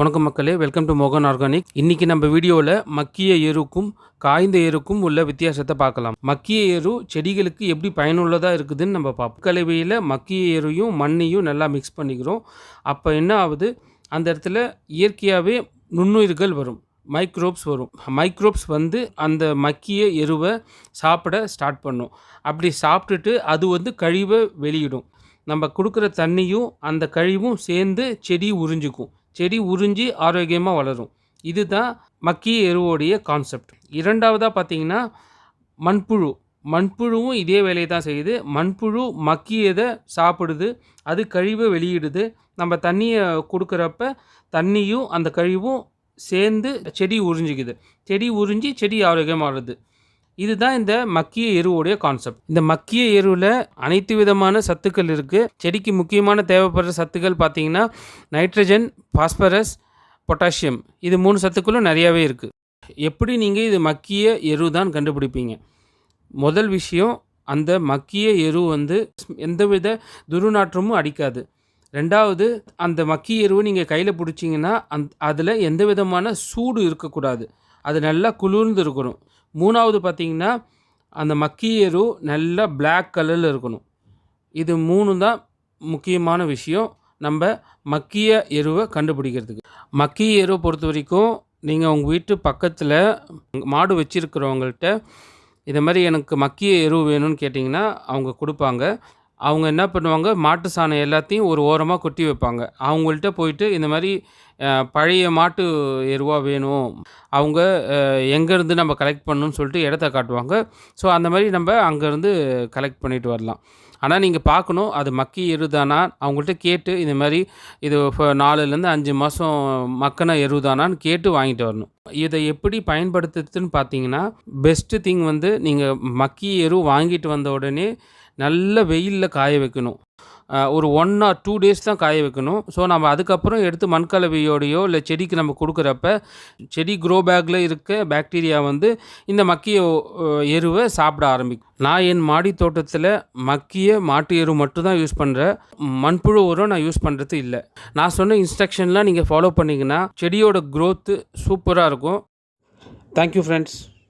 வணக்கம் மக்களே, welcome to மோகன் ஆர்கானிக். இன்றைக்கி நம்ம வீடியோவில் மக்கிய எருக்கும் காய்ந்த எருக்கும் உள்ள வித்தியாசத்தை பார்க்கலாம். மக்கிய எரு செடிகளுக்கு எப்படி பயனுள்ளதாக இருக்குதுன்னு நம்ம பார்ப்போம். கலவையில் மக்கிய எருயும் மண்ணையும் நல்லா மிக்ஸ் பண்ணிக்கிறோம். அப்போ என்ன ஆகுது, அந்த இடத்துல இயற்கையாகவே நுண்ணுயிர்கள் வரும், மைக்ரோப்ஸ் வரும். மைக்ரோப்ஸ் வந்து அந்த மக்கிய எருவை சாப்பிட ஸ்டார்ட் பண்ணும். அப்படி சாப்பிட்டுட்டு அது கழிவை வெளியிடும். நம்ம கொடுக்குற தண்ணியும் அந்த கழிவும் சேர்ந்து செடி உறிஞ்சிக்கும். செடி உறிஞ்சி ஆரோக்கியமாக வளரும். இதுதான் மக்கிய எருவோடைய கான்செப்ட். இரண்டாவதாக பார்த்திங்கன்னா மண்புழுவும் இதே வேலையை தான் செய்யுது. மண்புழு மக்கியதை சாப்பிடுது, அது கழிவை வெளியிடுது. நம்ம தண்ணியை கொடுக்குறப்ப தண்ணியும் அந்த கழிவும் சேர்ந்து செடி உறிஞ்சிக்குது. செடி உறிஞ்சி செடி ஆரோக்கியமாக வருது. இதுதான் இந்த மக்கிய எருவோடைய கான்செப்ட். இந்த மக்கிய எருவில் அனைத்து விதமான சத்துக்கள் இருக்குது. செடிக்கு முக்கியமான தேவைப்படுற சத்துக்கள் பார்த்திங்கன்னா நைட்ரஜன், பாஸ்பரஸ், பொட்டாசியம். இது 3 சத்துக்களும் நிறையாவே இருக்குது. எப்படி நீங்கள் இது மக்கிய எரு தான் கண்டுபிடிப்பீங்க? முதல் விஷயம், அந்த மக்கிய எரு எந்தவித துர்நாற்றமும் அடிக்காது. ரெண்டாவது, அந்த மக்கிய எருவை நீங்கள் கையில் பிடிச்சிங்கன்னா அதில் எந்த விதமான சூடு இருக்கக்கூடாது, அது நல்லா குளிர்ந்து இருக்கணும். மூணாவது பார்த்திங்கன்னா, அந்த மக்கிய எரு நல்லா பிளாக் கலரில் இருக்கணும். இது 3 தான் முக்கியமான விஷயம் நம்ம மக்கிய எருவை கண்டுபிடிக்கிறதுக்கு. மக்கிய எருவை பொறுத்த வரைக்கும் நீங்கள் உங்கள் வீட்டு பக்கத்தில் மாடு வச்சுருக்கிறவங்கள்ட்ட இதை மாதிரி எனக்கு மக்கிய எரு வேணும்னு கேட்டிங்கன்னா அவங்க கொடுப்பாங்க. அவங்க என்ன பண்ணுவாங்க, மாட்டு சாணம் எல்லாத்தையும் ஒரு ஓரமாக கொட்டி வைப்பாங்க. அவங்கள்ட்ட போயிட்டு இந்த மாதிரி பழைய மாட்டு எருவாக வேணும், அவங்க எங்கேருந்து நம்ம கலெக்ட் பண்ணணும்னு சொல்லிட்டு இடத்த காட்டுவாங்க. ஸோ அந்த மாதிரி நம்ம அங்கேருந்து கலெக்ட் பண்ணிட்டு வரலாம். ஆனால் நீங்கள் பார்க்கணும், அது மக்கிய எரு தானா, அவங்கள்ட்ட கேட்டு இந்த மாதிரி இது 4லேருந்து 5 மாதம் மக்கின எரு தானான்னு கேட்டு வாங்கிட்டு வரணும். இதை எப்படி பயன்படுத்துறதுன்னு பார்த்தீங்கன்னா, பெஸ்ட்டு திங் நீங்கள் மக்கிய எரு வாங்கிட்டு வந்த உடனே நல்ல வெயிலில் காய வைக்கணும். ஒரு 1 or 2 days தான் காய வைக்கணும். ஸோ நம்ம அதுக்கப்புறம் எடுத்து மண்கலவையோடையோ இல்லை செடிக்கு நம்ம கொடுக்குறப்ப செடி க்ரோ பேக்கில் இருக்க பாக்டீரியா இந்த மக்கிய எருவை சாப்பிட ஆரம்பிக்கும். நான் என் மாடி தோட்டத்தில் மக்கிய மாட்டு எரு மட்டும் தான் யூஸ் பண்ணுறேன். மண்புழு உரம் நான் யூஸ் பண்ணுறது இல்லை. நான் சொன்ன இன்ஸ்ட்ரக்ஷன்லாம் நீங்கள் ஃபாலோ பண்ணிங்கன்னா செடியோட க்ரோத்து சூப்பராக இருக்கும். Thank you friends.